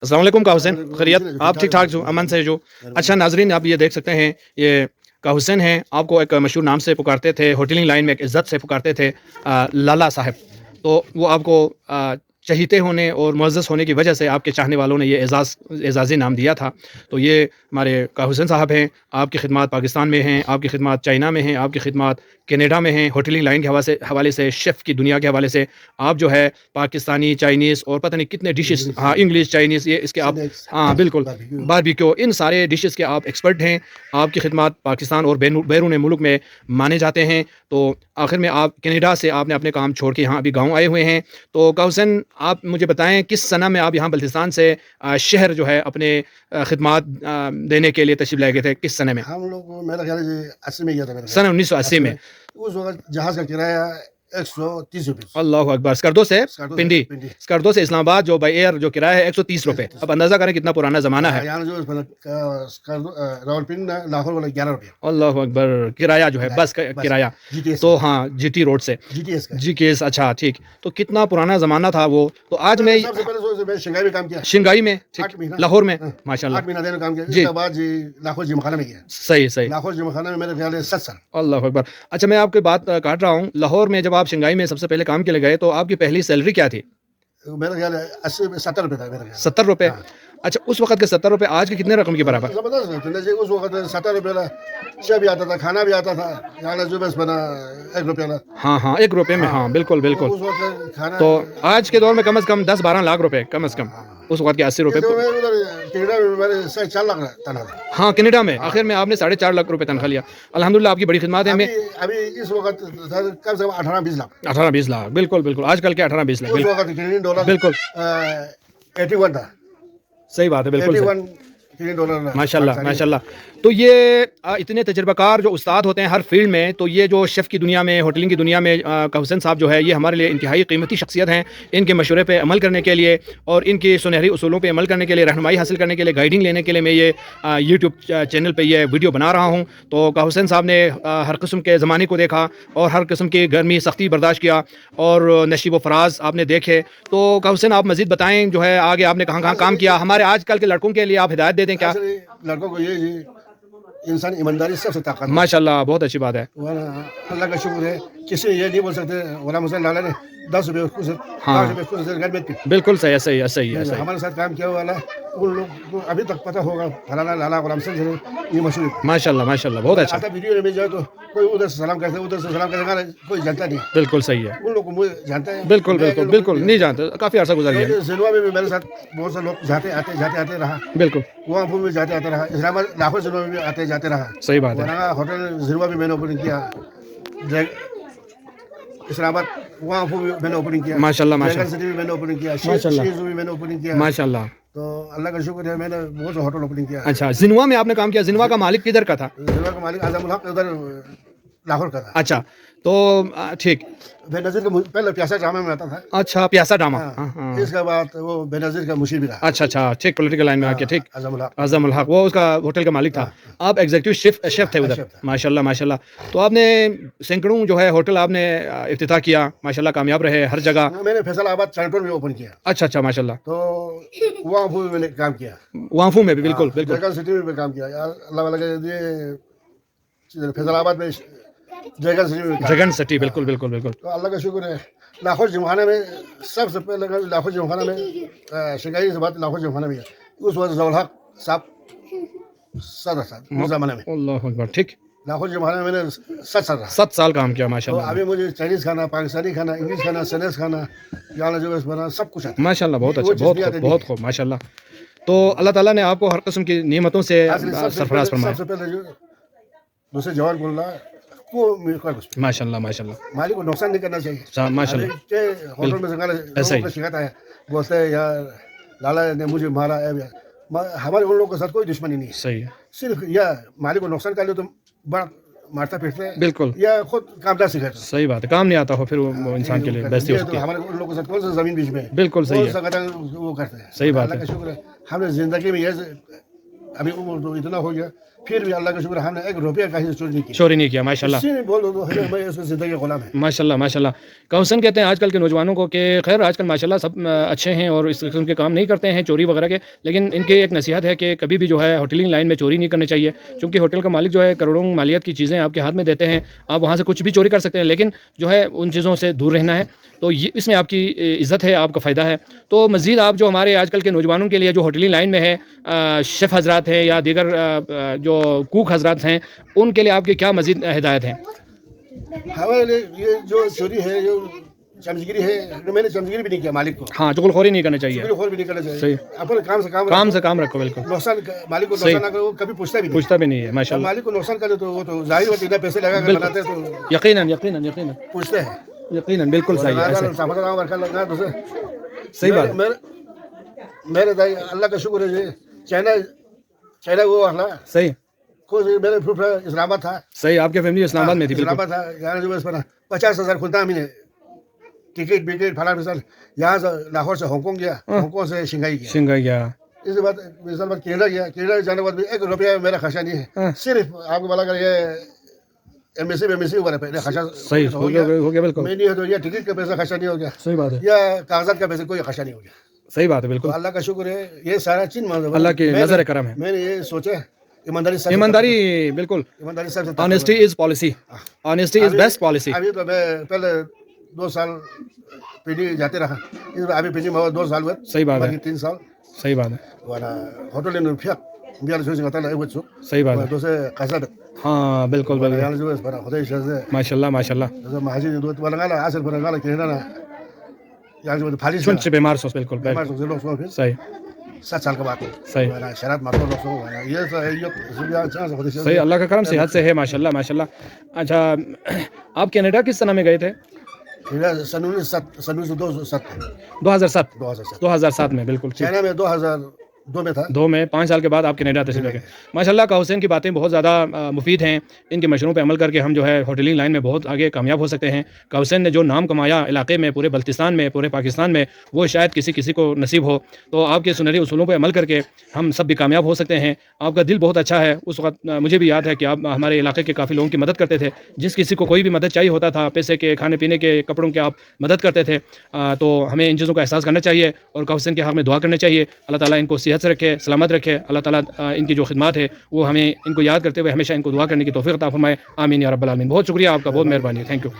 अस्सलाम वालेकुम का हुसैन, खैरियत? आप ठीक ठाक जो अमन से जो। अच्छा नाजरीन, आप ये देख सकते हैं, ये का हुसैन हैं, आपको एक मशहूर नाम से पुकारते थे, होटलिंग लाइन में एक इज़्ज़त से पुकारते थे, लाला साहब। तो वो आपको चहीते होने और मुअज़्ज़ज़ होने की वजह से आपके चाहने वालों ने ये एज़ाज़ी नाम दिया था। तो ये हमारे का हुसैन साहब हैं, आपकी खिदमत पाकिस्तान में हैं, आपकी खिदमत चाइना में हैं, आपकी खिदमत कनाडा में हैं, होटलिंग लाइन के हवाले से शेफ़ की दुनिया के हवाले से आप जो है पाकिस्तानी, चाइनीज़ और पता नहीं कितने डिशेज़, हाँ, इंग्लिश, चाइनीज़, ये इसके आप, स्नैक्स, हाँ, बिल्कुल, बारबेक्यू। बारबेक्यू, इन सारे डिशेज़ के आप एक्सपर्ट हैं। आपकी खिदमत पाकिस्तान और बैरून मुल्क में माने जाते हैं। तो आखिर में आप कनाडा से आपने अपने काम छोड़ के यहाँ अभी गाँव आए हुए हैं। तो का हुसैन, आप मुझे बताएँ किस सना में आप यहाँ बल्तिस्तान से शहर जो है अपने खिदमत देने के लिए तशरीफ़ लाए गए थे, किस सने में? हम लोग को मेरा ख्याल है 80 में गया था मेरा ख्याल। सन 1980 80 में। में। उस वक़्त जहाज़ का किराया ₹130। अल्लाहु अकबर! स्कर्दो से पिंडी, पिंडी। स्कर्दो से इस्लामाबाद जो बाय एयर जो किराया है ₹130। अब अंदाज़ा करें कितना पुराना ज़माना है। यहाँ जो रावलपिंडी लाहौर वाला ₹11। अल्लाहु अकबर! किराया जो है बस का किराया। जीटीएस तो हाँ, जीटी रोड से। जीटीएस का। जीकेएस, अच्छा ठीक। तो कितना पुराना ज़माना था वो। तो आज मैं सबसे पहले मैं शंघाई में काम किया। शंघाई में, ठीक, 8 महीना। लाहौर में, हाँ, माशाल्लाह। 8 महीना देने काम किया। जी। उसके बाद जी लाहौर जिमखाना में गया। सही, सही। लाहौर जिमखाना में मेरे ख्याल है 7 साल। अल्लाहु अकबर! अच्छा, मैं आपकी बात काट रहा हूँ। लाहौर में जब आप शंघाई में सबसे पहले काम के लिए गए, तो आपकी पहली सैलरी क्या थी? मेरा ख्याल है 80 ₹70 था मेरा ख्याल। ₹70? हाँ। अच्छा, उस वक़्त के ₹70 आज के कितने रकम के बराबर? ज़बरदस्त है। जैसे उस वक़्त ₹70 ला चाय भी आता था, खाना भी आता था। यहाँ जो बस बना ₹1 ला। हाँ, हाँ, ₹1 में, हाँ, बिल्कुल, बिल्कुल। उस वक़्त खाना तो आज के दौर में कम से कम 10-12 लाख रुपए कम से कम। उस वक़्त के ₹80। तो मैं उधर कनाडा में मेरे 4.5 लाख तनख्वाह था। हाँ, कनाडा में आखिर में आपने 4.5 लाख रुपए तनख्वाह लिया। अल्हम्दुलिल्लाह, आपकी बड़ी खिदमत है। अभी मैं अभी इस वक़्त कम से कम 18-20 लाख। 18-20 लाख, बिल्कुल, बिल्कुल। आजकल के 18-20 लाख, उस बिल्कुल, वक़्त कैनेडियन डॉलर बिल्कुल। 81 था। सही बात है, बिल्कुल सही। 81 कैनेडियन डॉलर। माशाल्लाह, माशाल्लाह। तो ये इतने तजर्बाकार जो उस्ताद होते हैं हर फील्ड में, तो ये जो शेफ़ की दुनिया में, होटलिंग की दुनिया में का हुसैन साहब जो है, ये हमारे लिए इंतहाई कीमती शख्सियत हैं। इनके मशवरे पे अमल करने के लिए और इनकी सुनहरी उसूलों पे अमल करने के लिए, रहनुमाई हासिल करने के लिए, गाइडिंग लेने के लिए मैं ये यूट्यूब चैनल पे ये वीडियो बना रहा हूँ। तो का हुसैन साहब ने हर किस्म के ज़माने को देखा और हर किस्म की गर्मी सख्ती बर्दाश्त किया और नशीब व फराज आपने देखे। तो का हुसैन, आप मज़ीद बताएँ जो है आगे आपने कहाँ-कहाँ काम किया, हमारे आजकल के लड़कों के लिए आप हिदायत दे दें क्या? लड़कों को ये जी इंसान ईमानदारी सबसे ताकत है। माशाल्लाह, बहुत अच्छी बात है। वरना अल्लाह का शुक्र है, किसी ये नहीं बोल सकते गुलाम हुसैन लाला ने ₹10 उसको से हाँ। ₹5 उसको से घर में थी। बिल्कुल सही है, सही है, सही है, सही। हमारे साथ काम किया वाला उन लोग को अभी तक पता होगा फलाना लाला गुलाम हुसैन से ये मशहूर है। माशाल्लाह, माशाल्लाह, बहुत अच्छा। आता वीडियो में जाए तो कोई उधर से सलाम करते उधर से सलाम करते कोई जानता नहीं। बिल्कुल सही है। उन लोग को मुझे जानता है। बिल्कुल, बिल्कुल, बिल्कुल नहीं जानते, काफ़ी अर्सा गुज़र गया। जिलवा में भी मेरे साथ बहुत से लोग जाते आते रहा। बिल्कुल, वहाँ में जाते आते रहा। इस्लामाबाद लाहौर जिलों में भी आते जाते रहा। सही बात है। वहाँ होटल जिलवा भी मैंने ओपनिंग किया। इस्लामाबाद वहाँ भी मैंने ओपनिंग किया। माशाल्लाह, ड्रैगन माशाल्लाह, सिटी भी मैंने ओपनिंग किया। माशाल्लाह। शीज़ भी मैंने ओपनिंग किया। माशाल्लाह। तो अल्लाह का शुक्र है, मैंने बहुत से होटल ओपनिंग किया। अच्छा, जिनवा में आपने काम किया, जिनवा का मालिक किधर का था? जिलवा का मालिक आज़म उल हक उधर लाहौर का था। अच्छा, तो ठीक। बेनज़ीर का पहले प्यासा ड्रामा में आता था। अच्छा, प्यासा ड्रामा। हाँ, हाँ, हाँ। इसके बाद वो बेनज़ीर का मुशीर भी रहा। अच्छा, अच्छा, ठीक, पॉलिटिकल लाइन में आके, ठीक। आज़म उल हक। आज़म उल हक, वो उसका होटल का मालिक था। आप एग्जीक्यूटिव शेफ़ थे उधर। शेफ़ था। माशाल्लाह, माशाल्लाह। तो आपने सैकड़ों जो है होटल आपने इफ्तिताह किया, माशाल्लाह, कामयाब रहे हर जगह। मैंने फैसलाबाद चाइनाटाउन में ओपन किया। अच्छा, अच्छा, माशाल्लाह। तो वहाँ भी मैंने काम किया। वांफू में भी, बिल्कुल, बिल्कुल। ड्रैगन सिटी में भी काम किया। यार अल्लाह वाला के ये फैसलाबाद में ड्रैगन सिटी में काम किया। ड्रैगन सिटी, बिल्कुल, बिल्कुल, बिल्कुल। तो अल्लाह का शुक्र है, लाहौर जिमखाना में सबसे पहले लाहौर जिमखाना में शंघाई से बात लाहौर जिमखाना में उस वक्त ज़ौल हक साहब सदर साहब उस ज़माने में अल्लाहु अकबर, ठीक। लाहौर जिमखाना में मैंने 7 साल रहा। 7 साल काम किया, तो माशाल्लाह। अभी मुझे चाइनीज़ खाना, पाकिस्तानी खाना, इंग्लिश खाना, स्नैक्स खाना, गाना जो बस बना सब कुछ आता है। माशाल्लाह, बहुत वो अच्छा, चीज़ बहुत भी खूब, आती बहुत नहीं। खूब, माशाल्लाह। तो अल्लाह ताला ने आपको हर किस्म की नेमतों से सरफराज फरमाया। सबसे पहले जो दूसरे जवान बोल रहा को माशाल्लाह, माशाल्लाह, मालिक को नुकसान नहीं करना चाहिए। माशाल्लाह। अरे के होटल में से ऐसा ही। लोगों को शिकायत आया, बोलते हैं यार लाला ने मुझे मारा है। हमारे उन लोगों के साथ कोई दुश्मनी नहीं है। सही है, सिर्फ या मालिक को नुकसान कर ले तो बड़ा मारता पीटते हैं, बिल्कुल। या खुद कामदार सिखाते हैं। सही बात है, काम नहीं आता हो फिर वो इंसान के लिए बेइज्जती हो तो सकती है। हमारे उन लोगों के साथ कौन सा जमीन बीच में है? बिल्कुल सही कौन है, सा कदम वो करते हैं? सही बात अल्लाह है। का शुक्र है, हमने जिंदगी में ये अभी उम्र तो इतना हो गया, फिर भी अल्लाह का शुक्र हमने एक रुपया कहीं से चोरी नहीं किया। चोरी नहीं किया माशाल्लाह किसी ने बोल दो तो मैं उसकी ज़िंदगी का गुलाम है। माशाल्लाह माशाल्लाह। काउसन कहते हैं आजकल के नौजवानों को कि खैर आजकल माशाल्लाह सब अच्छे हैं और इस किस्म के काम नहीं करते हैं चोरी वगैरह के, लेकिन इनकी एक नसीहत है कि कभी भी जो है होटलिंग लाइन में चोरी नहीं करनी चाहिए, क्योंकि होटल का मालिक जो है करोड़ों मालियत की चीज़ें आपके हाथ में देते हैं, आप वहाँ से कुछ भी चोरी कर सकते हैं, लेकिन जो है उन चीज़ों से दूर रहना है। तो ये इसमें आपकी इज़्ज़त है, आपका फ़ायदा है। तो मज़ीद आप जो हमारे आजकल के नौजवानों के लिए जो होटलिंग लाइन में है शेफ़ हज़रात हैं या दीगर जो कुक हज़रात हैं, उनके लिए आपकी क्या मज़ीद हिदायत है? हमारे लिए ये जो चोरी है, जो चमचगिरी है, तो मैंने चमचगिरी भी नहीं किया मालिक को, हाँ, चुगलखोरी नहीं करनी चाहिए, चुगलखोरी भी नहीं करना सही। चाहिए। अपन काम से काम रखो बिल्कुल, नुकसान मालिक को नुकसान ना करो, वो कभी पूछता भी नहीं। पूछता भी नहीं है जब माशाल्लाह। मालिक को नुकसान करे तो वो तो जाहिर होती है, पैसे लगा कर बनाते हैं तो यकीनन यकीनन यकीनन पूछते हैं। यकीनन बिल्कुल सही है, ऐसे सही बात है। मेरे दाई अल्लाह का शुक्र है, चाइना वो वाला सही खुद मेरे फूफा इस्लामाबाद था, सही, आपकी फैमिली इस्लामाबाद में थी बिल्कुल। इस्लामाबाद था, यहाँ जो बस 50,000 खुलता हमने टिकट विकेट फला मिसाल, यहाँ से लाहौर से हांगकांग गया, हांगकांग से शंघाई गया, सिंगाई गया, इसके बाद मिसाल बाद कनाडा गया, कनाडा जाने के बाद भी 1 रुपया मेरा खर्चा नहीं है, सिर्फ आपको बोला कर ये एमबीसी ऊपर है खर्चा सही हो गया बिल्कुल, मैं नहीं है तो ये टिकट का पैसा खर्चा नहीं हो गया, सही बात है, या कागजात का पैसा कोई खर्चा नहीं हो गया। सही बात है तो बिल्कुल। अल्लाह का शुक्र है, ये सारा चीज अल्लाह की नजर करम है। मैंने ये सोचा ईमानदारी बिल्कुल, ईमानदारी सबसे honesty is policy, honesty is best policy. अभी तो मैं पहले 2 साल पीढ़ी जाते रहा, इस बार अभी पीढ़ी में 2 साल हुए, सही बात है, 3 साल सही बात है, वाला होटल में फिर बियार सोच कता है वो सही बात है, तो से कसरत हाँ बिल्कुल बिल्कुल, यार जो है बड़ा खुदा से माशाल्लाह माशाल्लाह। जैसे महाजी दो वाला गाला आसर पर गाला कहना ना यार जो फालिश सुन से बीमार सोच बिल्कुल बीमार से लोग सो फिर सही 7 साल का बात है, सही वाला शराब मारो लोग सो वाला ये सुविधा चांस होती है सही, अल्लाह का करम सेहत से है माशाल्लाह माशाल्लाह। अच्छा, आप कनाडा किस सने में गए थे? सन 2007 2007 में बिल्कुल, चाइना में 2002 में था, 2 में 5 साल के बाद आप कनाडा तशरीफ ले गए। माशाल्लाह का हुसैन की बातें बहुत ज़्यादा मुफीद हैं, इनके मशरों पे अमल करके हम जो है होटलिंग लाइन में बहुत आगे कामयाब हो सकते हैं। का हुसैन ने जो नाम कमाया इलाके में, पूरे बल्तिस्तान में, पूरे पाकिस्तान में, वो शायद किसी को नसीब हो। तो आपके सुनहरे उसूलों पर अमल करके हम सब भी कामयाब हो सकते हैं। आपका दिल बहुत अच्छा है। उस वक्त मुझे भी याद है कि आप हमारे इलाके के काफ़ी लोगों की मदद करते थे, जिस किसी को कोई भी मदद चाहिए होता था, पैसे के, खाने पीने के, कपड़ों के, आप मदद करते थे। तो हमें इन चीज़ों का एहसास करना चाहिए और का हुसैन के हक़ में दुआ करनी चाहिए। अल्लाह ताला इनको सेहत से रखे, सलामत रखे। अल्लाह ताला इनकी जो खिदमत है वो हमें इनको याद करते हुए हमेशा इनको दुआ करने की तौफीक अता फरमाए। आमीन या रब्बल आलमीन। बहुत शुक्रिया आपका, बहुत मेहरबानी, थैंक यू।